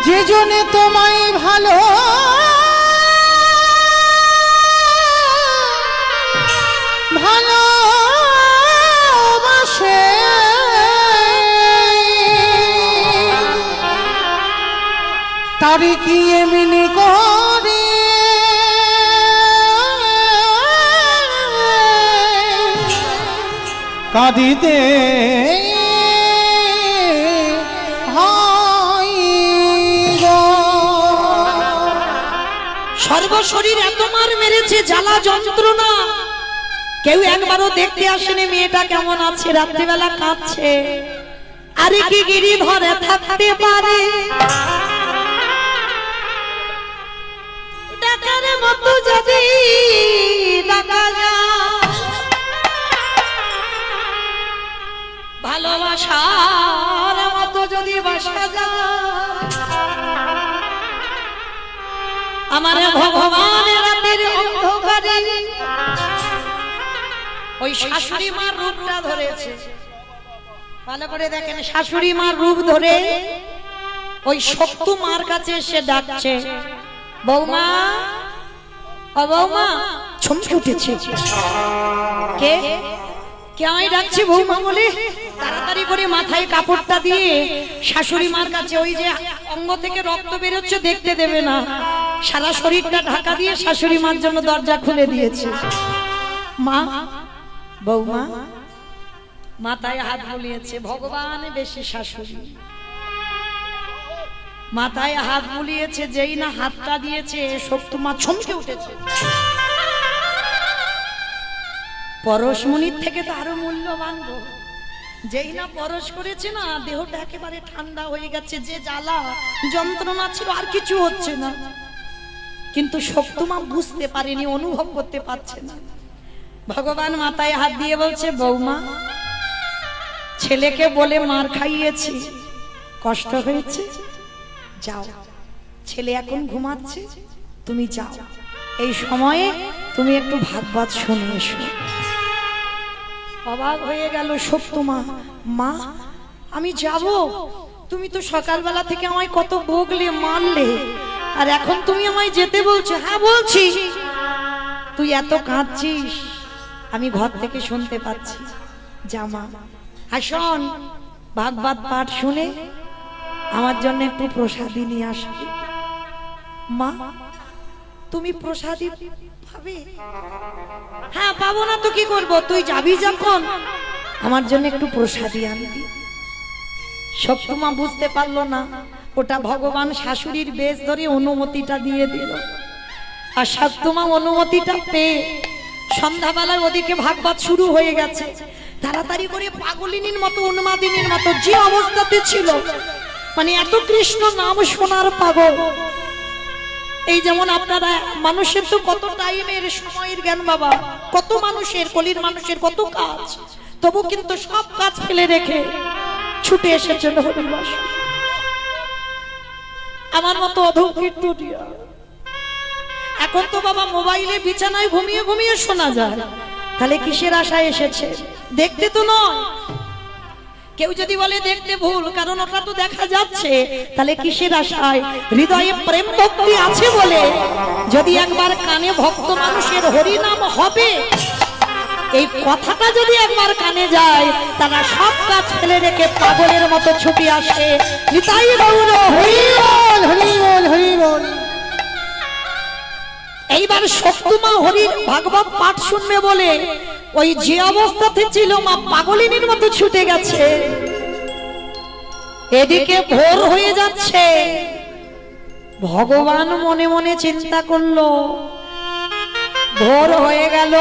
S2: যে জনে তোমায় ভালো ভালোবাসে, তারি কি এমনি করে কাঁদিতে
S1: সর্বশরীর এত মার মেরেছে, জ্বালা যন্ত্রণা, কেউ একবারও দেখতে আসেনি মেয়েটা কেমন আছে, রাত্রিবেলা কাঁদছে। আরে কি গিরিধরে থাকতে পারে ডাকার মতো যদি ডাকা যায়, ভালোবাসার মতো যদি বাসা যায়, আমার ভগবান রাতের অন্ধকারে ওই শাশুড়ি মার রূপটা ধরেছে। ভালো করে দেখেন, শাশুড়ি মার রূপ ধরে ওই শক্ত মার কাছে এসে ডাকছে, বৌমা, ও বৌমা। চমকে উঠেছে, কে কে আমায় ডাকছে বৌমা বলে তাড়াতাড়ি করে মাথায় কাপড়টা দিয়ে শাশুড়ি মার কাছে, ওই যে অঙ্গ থেকে রক্ত বেরোচ্ছে দেখতে দেবে না, সারা শরীরটা ঢাকা দিয়ে শাশুড়ি মার জন্য দরজা খুলে দিয়েছে। মা, বৌমা মাথায় হাত বুলিয়েছে, ভগবান বেশি শাশুড়ি মাথায় হাত বুলিয়েছে, যেই না হাতটা দিয়েছে শক্তমা চমকে উঠেছে। পরশমণির থেকে তো আরো মূল্যবান গো, যেই না পরশ করেছে না, দেহটা একেবারে ঠান্ডা হয়ে গেছে, যে জ্বালা যন্ত্রণা ছিল আর কিছু হচ্ছে না। কিন্তু শক্তমা বুঝতে পারেনি, অনুভব করতে পারছে না। ভগবান মাথায় হাত দিয়ে বলছে, বৌমা, ছেলেকে বলে মার খাইয়েছি, কষ্ট হয়েছে, যাও, ছেলে এখন ঘুমাচ্ছে, তুমি যাও, এই সময়ে তুমি একটু ভাগবত শুনে এসো। অবাক হয়ে গেল শক্তমা, মা আমি যাব? তুমি তো সকালবেলা থেকে আমায় কত বকলে, মারলে, আর এখন তুমি আমায় যেতে বলছো? হ্যাঁ বলছি। তুই এত কাঁদছিস, আমি ঘর থেকে শুনতে পাচ্ছি, জামা আসন ভাগবত পাঠ শুনে আমার জন্য একটু প্রসাদী নিয়ে আসবে। মা, তুমি প্রসাদী পাবে? হ্যাঁ পাবো না তো কি করবো, তুই যাবি যখন আমার জন্য একটু প্রসাদী আনবি। শক্তমা বুঝতে পারলো না, ওটা ভগবান শাশুড়ির বেশ ধরে অনুমতিটা দিয়ে দিল। আর শক্তমা অনুমতিটা পেয়ে সন্ধ্যাবেলায় ওদিকে ভাগবত শুরু হয়ে গেছে। তাড়াতাড়ি করে পাগলিনীর মতো, উন্মাদিনীর মতো যে অবস্থাতে ছিল, মানে এত কৃষ্ণ নাম শোনার পাগল। এই যেমন আপনারা, মানুষের তো কত টাইমের সময়ের জ্ঞান বাবা, কত মানুষের, কলির মানুষের কত কাজ, তবু কিন্তু সব কাজ ফেলে রেখে ছুটে এসেছিল হরিবাস। আমার মতো অধঃকীর্তনিয়া। এখন তো বাবা মোবাইলে বিছানায় ঘুমিয়ে ঘুমিয়ে শোনা যায়, তাহলে কিসের আশায় এসেছে? দেখতে তো নয়। কেউ যদি বলে দেখতে ভুল, কারণ ওটা তো দেখা যাচ্ছে, তাহলে কিসের আশায়? হৃদয়ে প্রেম ভক্তি আছে বলে যদি একবার কানে ভক্ত মানুষের হরি নাম হবে, এই কথাটা যদি একবার কানে যায়, তারা সব কাজ ফেলে রেখে পাগলের মতো ছুটে আসে। নিতাই গৌর হরি বল, হরি বল, হরি বল। এইবার শক্তমা হরির ভাগবত পাঠ শুনবে বলে ওই যে অবস্থাতে ছিল, মা পাগলিনীর মতো ছুটে গেছে। এদিকে ভোর হয়ে যাচ্ছে। ভগবান মনে মনে চিন্তা করলো, ভোর হয়ে গেল,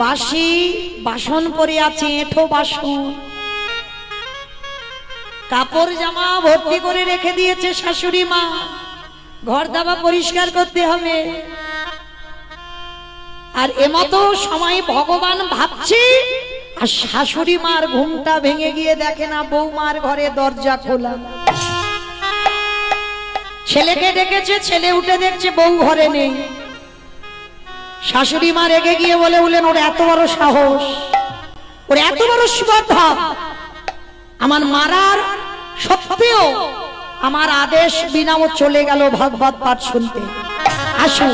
S1: বাসি বাসন পরে আছে, এঁঠো বাসন, কাপড় জামা ভর্তি করে রেখে দিয়েছে শাশুড়ি মা, ঘর দাবা পরিষ্কার করতে হবে। আর এমতো সময় ভগবান ভাবছে, আর শাশুড়ি মার ঘুমটা ভেঙে গিয়ে দেখে না বৌমার ঘরে দরজা খোলা। ছেলেকে ডেকেছে, ছেলে উঠে দেখছে বউ ঘরে নেই। শাশুড়ি মা রেগে গিয়ে বললেন, ওর এত বড় সাহস, ওর এত বড় স্পর্ধা, আমার মারার সত্ত্বেও আমার আদেশ বিনা ও চলে গেল ভাগবত পাঠ শুনতে। আসো,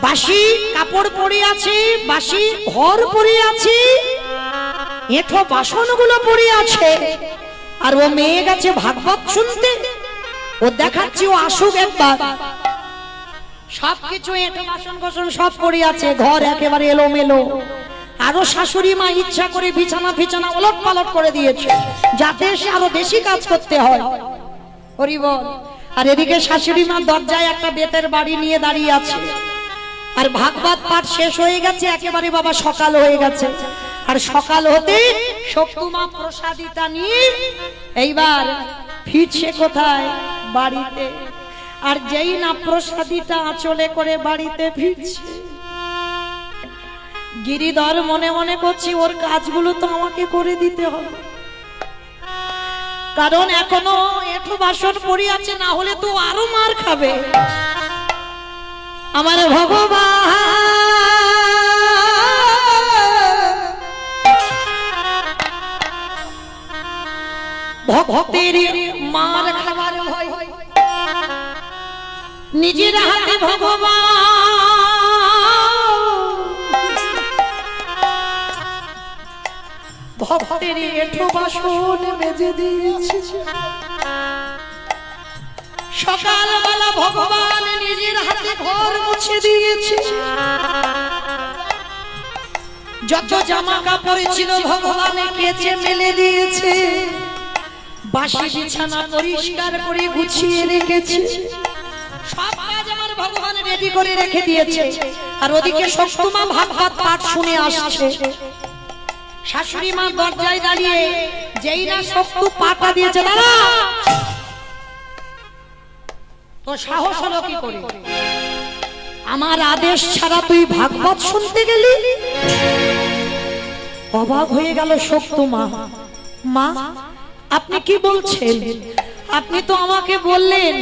S1: বাসি কাপড় পরে আছে, বাসি ঘর পরে আছে, এঁঠো বাসনগুলো পরে আছে, আর ও মেয়ে গেছে ভাগবত শুনতে। ও দেখাচ্ছে ও আসুক একবার। সবকিছু এঁঠো বাসন কোসন সব পড়ে আছে, ঘর একেবারে এলোমেলো। আরো শাশুড়ি মা ইচ্ছা করে বিছানা ফিছানা ওলট পালট করে দিয়েছে, যাতে সে আরো বেশি কাজ করতে হয়। হরি বল। আর এদিকে শাশুড়ি মা দরজায় একটা বেতের বাড়ি নিয়ে দাঁড়িয়ে আছে, আর ভাগবত পাঠ শেষ হয়ে গেছে, একেবারে বাবা সকাল হয়ে গেছে। আর সকাল হতে শক্তিমা প্রসাদিতা নিয়ে এইবার ফিরছে কোথায়? বাড়িতে। আর যেই না প্রসাদিতা আঁচলে করে বাড়িতে ফিরছে, গিরিধর মনে মনে করছি ওর কাজগুলো তো আমাকে করে দিতে হবে, কারণ এখনো এঁঠো বাসন পড়ে আছে, না হলে তো আরো মার খাবে। আমার ভগবান ভক্তের মার খাবার ভয়, নিজের হাতে ভগবান ভক্তের এঁঠো বাসন মেজে দিয়েছে। সকালবেলা ভগবান নিজের হাতে ঘর মুছে দিয়েছে। যত জামা কাপড় ছিল ভগবান কেচে মেলে দিয়েছে। বাসি বিছানা পরিষ্কার করে গুছিয়ে রেখেছে। সব কাজ আমার ভগবান রেডি করে রেখে দিয়েছে। আর ওদিকে শক্তিমা ভাগবত পাঠ শুনে আসছে। শাশুড়ি মা দরজায় দাঁড়িয়ে, যেই না শক্তি পাটা দিয়েছে, দাঁড়া, তো সাহস হলো কি করে? আমার আদেশ ছাড়া তুই ভাগবত শুনতে গেলি? অবাক হয়ে গেল শক্তিমা। মা, আপনি কি বলছেন? আপনি তো আমাকে বললেন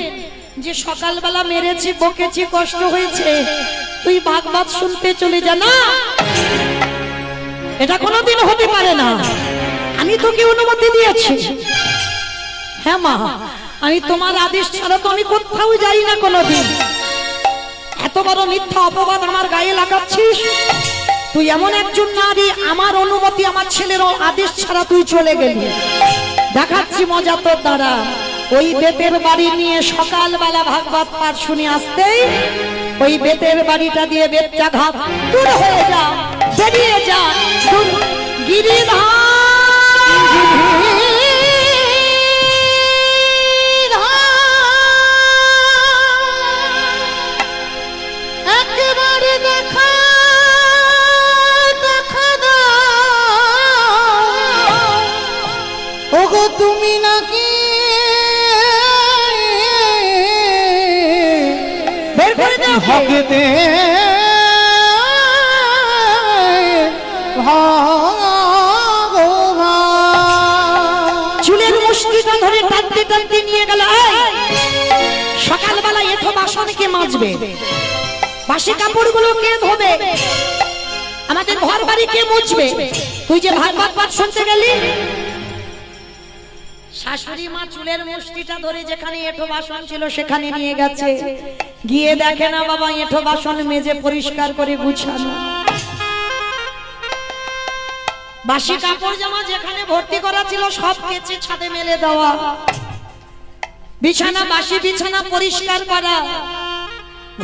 S1: যে সকালবেলা মেরেছি, বকেছি, কষ্ট হয়েছে, তুই ভাগবত শুনতে চলে যা। না, এটা কোনোদিন হতে পারে না। আমি তোকে অনুমতি দিয়েছি। হ্যাঁ মা, আমি তোমার আদেশ ছাড়া তো আমি কোথাও যাই না কোনোদিন। এত বড় মিথ্যা অপবাদ আমার গায়ে লাগাচ্ছিস? তুই এমন একজন নারী, আমার অনুমতি, আমার ছেলের আদেশ ছাড়া তুই চলে গেলি। দেখাচ্ছি মজা তোর দ্বারা। ওই বেতের বাড়ি নিয়ে সকালবেলা ভাগবত পাঠ শুনে আসতেই ওই বেতের বাড়িটা দিয়ে বেতটা ঘাত দূর হয়ে যা, বেরিয়ে যা। গিরিধর
S2: একেবারে দেখা দেখা না, ওগো তুমি নাকি
S1: বের করে দে
S2: ভগতে
S1: চুলের মুষ্টিটা ধরে টানতে টানতে নিয়ে গেল। সকালবেলা এঁঠো বাসন কে মাজবে? বাসি কাপড়গুলো কে ধোবে? আমাদের ঘর বাড়ি কে মুছবে? তুই যে ভাগবত পাঠ শুনতে গেলি। শাশুড়ি মা চুলের মুষ্টিটা ধরে যেখানে এঁঠো বাসন ছিল সেখানে নিয়ে গেছে। গিয়ে দেখে না বাবা এঁঠো বাসন মেজে পরিষ্কার করে গুছানো। বাসি কাপড় জামা যেখানে ভর্তি করা ছিল সব কেচে ছাদে মেলে দেওয়া। বিছানা, বাসি বিছানা পরিষ্কার করা।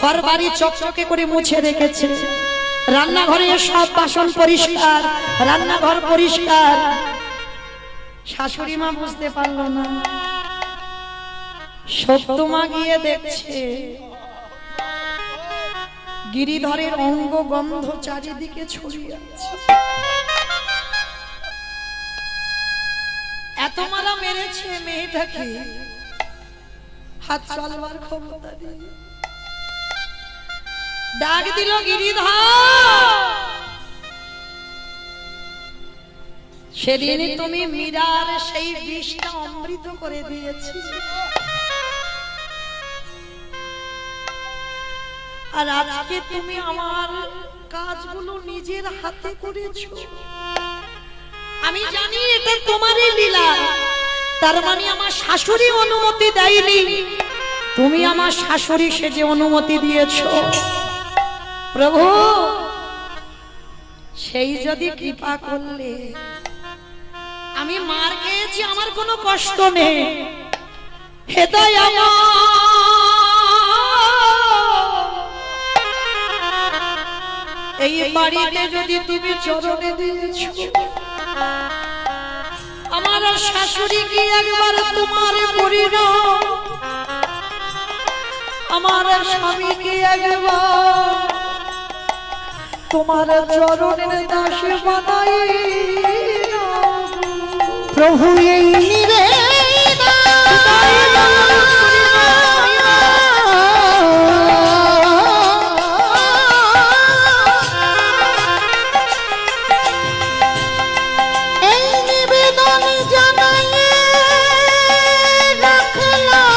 S1: ঘর বাড়ি চকচকে করে মুছে রেখেছে। রান্নাঘরে সব বাসন পরিষ্কার, রান্নাঘর পরিষ্কার। শাশুড়ি মা বুঝতে পারলো না, সত্যমা গিয়ে দেখছে গিরিধরের অঙ্গ গন্ধ চারিদিকে ছড়িয়ে আছে। এত মারা মেরেছে মেয়েটাকে, হাত চলবার ক্ষমতা নেই। ডাক দিল গিরিধর, সেদিন তুমি মীরার সেই বিষটা অমৃত করে দিয়েছি, আর আজকে তুমি আমার কাজগুলো নিজের হাতে করেছো। আমি জানি এটা তোমারই লীলা, তার মানে আমার শাশুড়ি অনুমতি দেয়নি, তুমি আমার শাশুড়ি সেজে অনুমতি দিয়েছো। প্রভু সেই যদি কৃপা করলে, আমি মার খেয়েছি, আমার কোনো কষ্ট নেই, হেদায় এই বাড়িতে যদি তুমি চরণে দিয়েছো, আমার শাশুড়ি কি একবার তোমার করিল, আমার স্বামী কি একবার তোমার চরণের দাস বানাই।
S2: প্রভু এই নিরে এই নিবেদন জানাইয়ে রাখলাম,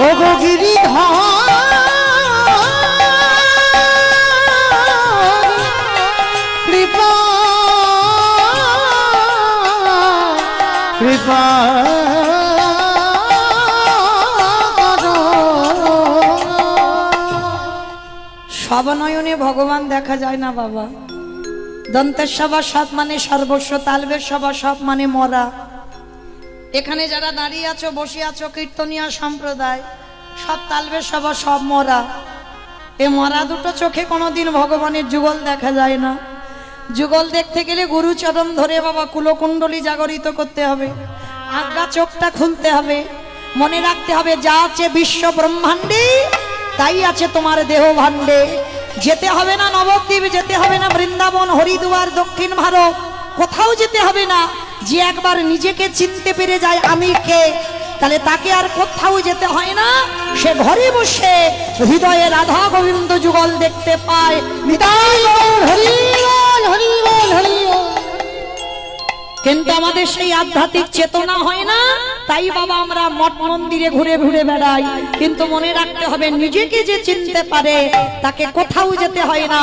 S2: ওগো গিরিধর কৃপা
S1: সবনয়নে ভগবান দেখা যায় না বাবা। দন্তের সভা সব মানে সর্বস্ব, তালবের সভা সব মানে মরা। এখানে যারা দাঁড়িয়ে আছো, বসে আছো, কীর্তনিয়া সম্প্রদায়, সব তালবের সভা সব মরা। এ মরা দুটো চোখে কোনোদিন ভগবানের যুগল দেখা যায় না। যুগল দেখতে গেলে গুরুচরণ ধরে বাবা কুলকুণ্ডলী জাগরিত করতে হবে, আজ্ঞা চোখটা খুলতে হবে, মনে রাখতে হবে যা আছে বিশ্ব ব্রহ্মাণ্ডে তাই আছে তোমার দেহ ভাণ্ডে। যেতে হবে না নবদ্বীপ, যেতে হবে না বৃন্দাবন, হরিদ্বার, দক্ষিণ ভারত, কোথাও যেতে হবে না। যে একবার নিজেকে চিনতে পেরে যায় আমি কে, তাহলে তাকে আর কোথাও যেতে হয় না, সে ঘরে বসে হৃদয়ে রাধা গোবিন্দ যুগল দেখতে পায়। নিতাই গৌর হরি বল, হরি বল, হরি বল। কিন্তু আমাদের সেই আধ্যাত্মিক চেতনা হয় না, তাই বাবা আমরা মঠ মন্দিরে ঘুরে ঘুরে বেড়াই। কিন্তু মনে রাখতে হবে নিজেকে যে চিনতে পারে তাকে কোথাও যেতে হয় না।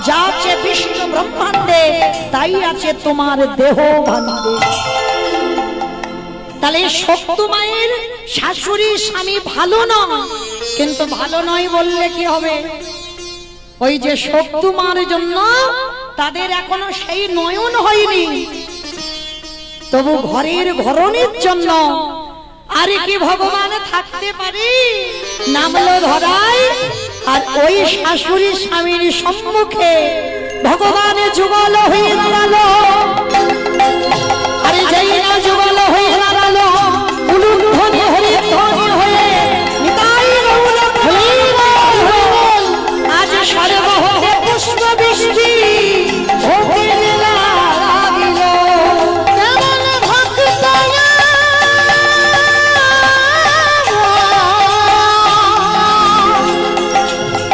S1: যা আছে বিশ্ব ব্রহ্মাণ্ডে তাই আছে তোমার দেহ ভাণ্ডে। তাহলে শক্তি মায়ের শাশুড়ি স্বামী ভালো নয়, কিন্তু ভালো নয় বললে কি হবে? ওই যে শক্তি মার জন্য তাদের এখনো সেই নয়ন হয়নি, তবু ঘরের ঘরণের জন্য আরে কি ভগবান থাকতে পারে? নামলো ধরায়, আর ওই শাশুড়ি স্বামীর সম্মুখে ভগবান যুগল হয়ে দাঁড়ালো। আরে যেই না যুগল হয়ে দাঁড়ালো, উলুধ্বনি হরিধ্বনি হয়ে নিতাই গৌর হরি বল, হরি বল। আজ সর্বহতে পুষ্প বৃষ্টি হতে লাগিল।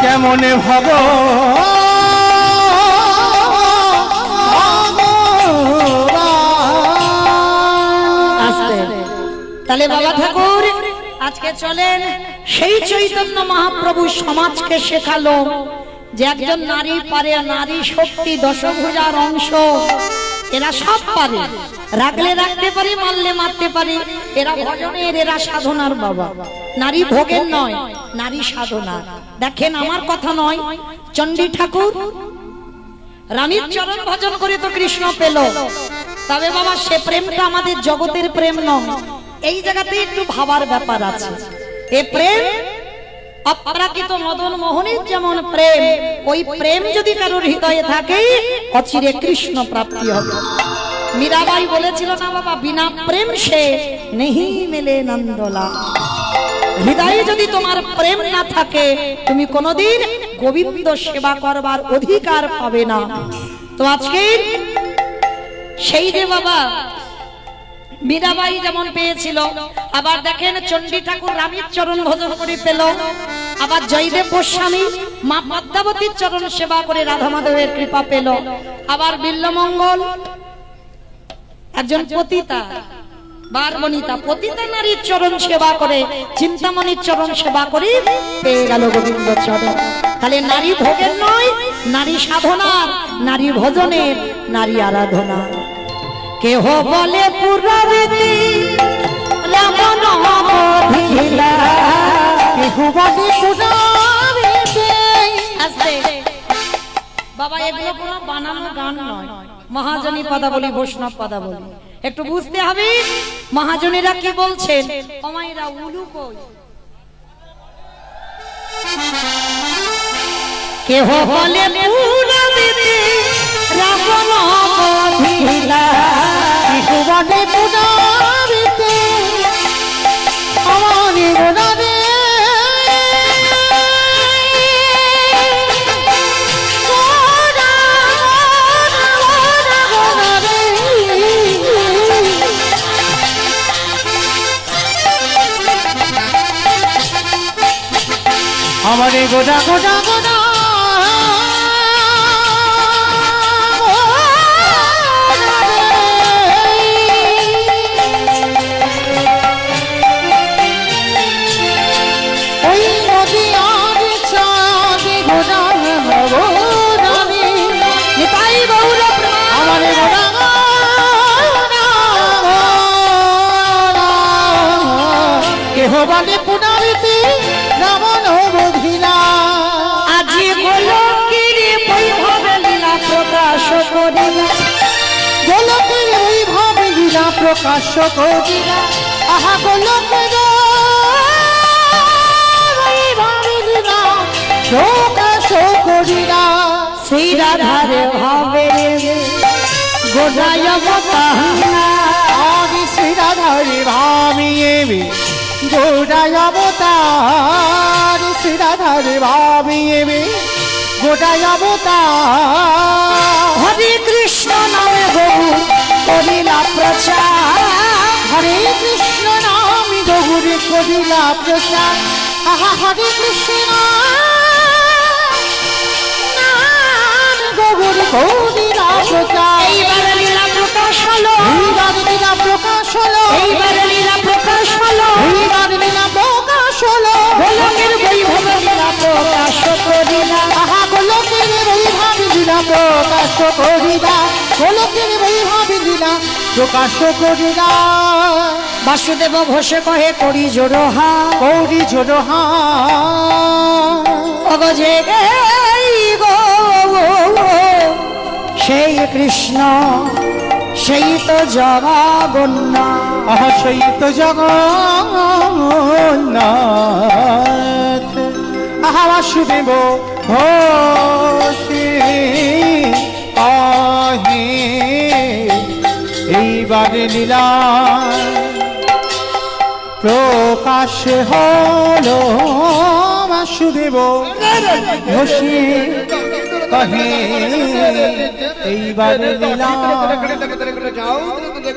S2: কেমন ভাব
S1: তাহলে বাবা ঠাকুর আজকে চলেন সেই চৈতন্য মহাপ্রভু সমাজকে শেখালো যে একজন নারী পারে, নারী শক্তি দশভুজার অংশ, এরা সব পারে, রাখলে রাখতে পারে, মারলে মারতে পারে। এরা ভজনের, এরা সাধনার বাবা। নারী ভোগের নয়, নারী সাধনা। দেখেন আমার কথা নয়, চণ্ডী ঠাকুর রানীর চরণ ভজন করে তো কৃষ্ণ পেল, তবে বাবা সে প্রেমটা আমাদের জগতের প্রেম নয়। এই জায়গাতে একটু ভাবার ব্যাপার আছে। এ প্রেম অপ্রাকৃত মদন মোহনের যেমন প্রেম, ওই প্রেম যদি কারোর হৃদয়ে থাকে অচিরে কৃষ্ণ প্রাপ্তি হবে। মীরাবাই বলেছিল না বাবা, বিনা প্রেম সে নেহি মেলে নন্দলা। হৃদয়ে যদি তোমার প্রেম না থাকে তুমি কোনোদিন গোবিন্দ সেবা করবার অধিকার পাবে না। তো আজকে সেই যে বাবা মীরাবাই যেমন পেয়েছিল, আবার দেখেন চণ্ডী ঠাকুর রামের চরণ ভজন করে পেল, আবার জয়দেব গোস্বামী মা পদ্মাবতীর চরণ সেবা করে রাধা মাধবের কৃপা পেল, আবার বিল্লমঙ্গল একজন পতিতা বারবনিতা পতিতা নারীর চরণ সেবা করে, চিন্তামণির চরণ সেবা করে পেয়ে গেল গোবিন্দ চরণ। তাহলে নারী ভোগের নয়, নারী সাধনার, নারী ভজনের, নারী আরাধনা। কেহ বলে পুরাবৃত্তি রাম নাম অধিলা,
S2: কেহ বলে পুরাবৃত্তি।
S1: আস্তে বাবা, এগুলো কোনো বানানো গান নয়, মহাজনী পদাবলী, বৈষ্ণব পদাবলী। একটু বুঝতে হবে মহাজনীরা কি বলছেন। অমাইরা উলু কই, কেহ বলে পুরাবৃত্তি রাম নাম অধিলা,
S2: কেহ বলে পুরাবৃত্তি আমার গোড়ারে। আমারে গোটা গোটা গোটা ওই নদী আর চাঁদে গোটা গোড়ারে
S1: নিতাই গৌর
S2: আমারে গোটা কেহ বলে পুনরিতি রামন বধিলা।
S1: আজি গোলকের বৈভবে লীলা প্রকাশ করিলা,
S2: গোলকের বৈভব লীলা প্রকাশ করিলা। আহা গোলকের বৈভব লীলা প্রকাশ করিলা।
S1: শ্রী রাধার ভাবে গোদায় অবতার,
S2: আদি শ্রী রাধার ভাবিয়ে গোটায় অবতার, শ্রী রাধার ভাবিয়ে গোটায় অবতার।
S1: হরে কৃষ্ণ নামে গৌর করিলা প্রচার,
S2: হরে কৃষ্ণ নামে গৌর করিলা প্রচার। আহা হরে কৃষ্ণ নাম গৌর করিলা প্রচার।
S1: এইবারে লীলা প্রকাশ হলো,
S2: এইবার লীলা প্রকাশ হলো,
S1: এইবারে লীলা প্রকাশ হলো,
S2: এইবার লীলা প্রকাশ হলো।
S1: গোলকের বৈভবে লীলা প্রকাশ করিলা।
S2: আহা গোলকের বৈভব লীলা প্রকাশ করিলা, গোলকের বৈভব লীলা প্রকাশ করিলা।
S1: বাসুদেব ঘোষে কহে করি জোড়হা,
S2: গৌরী জোড়হা
S1: অগজে গো সেই কৃষ্ণ সেই তো জগন্নাথ।
S2: আহা সেই তো জগন্নাথ। আহা বাসুদেব ঘোষে কহে এইবার লীলা প্রকাশ হলো। বাসুদেব ঘোষে কহে এইবার লীলা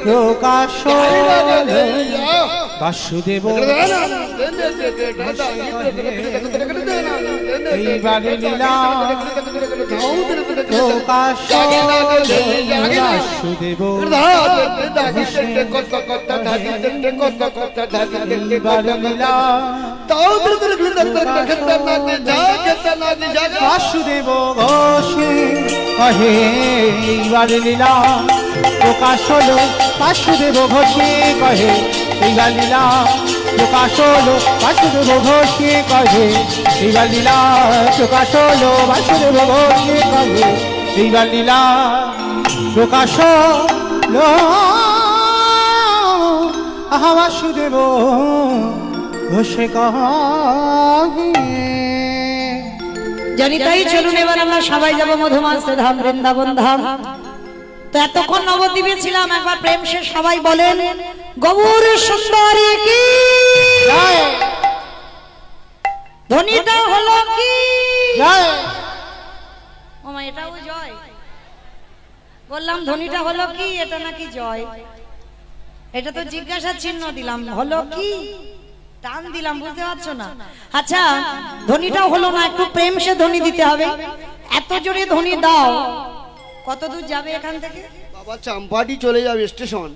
S2: প্রকাশ হলো। বাসুদেব এইবার লীলা প্রকাশ হলো। বাসুদেব এইবার লীলা বাসুদেব ঘোষে কহে এইবার লীলা প্রকাশ হলো। বাসুদেব ঘোষে কহে এইবার লীলা প্রকাশ হলো। বাসুদেব ঘোষে কহে এইবার লীলা প্রকাশ হলো। বাসুদেব ঘোষে কহে এইবার লীলা প্রকাশ হলো। আহা বাসুদেব ঘষে কহে
S1: জানি তাই চলুন এবার আমরা সবাই যাব মধুমাসে ধাম বৃন্দাবন ধাম। তো এতক্ষণ নবদ্বীপে ছিলাম, একবার প্রেম সে সবাই বলেন গৌর সুন্দরী কি
S2: জয়
S1: ধ্বনিটা হলো কি
S2: জয়
S1: ও মা এটাও জয় বললাম, ধ্বনিটা হলো কি, এটা নাকি জয়? এটা তো জিজ্ঞাসা চিহ্ন দিলাম, হলো কি টান দিলাম, বুঝতে পারছো না? আচ্ছা ধ্বনিটাও হলো না, একটু প্রেম সে ধ্বনি দিতে হবে। এত জোরে ধ্বনি দাও, কত দূর যাবে এখান থেকে?
S3: বাবা চাম্পাটি চলে যাবে স্টেশন।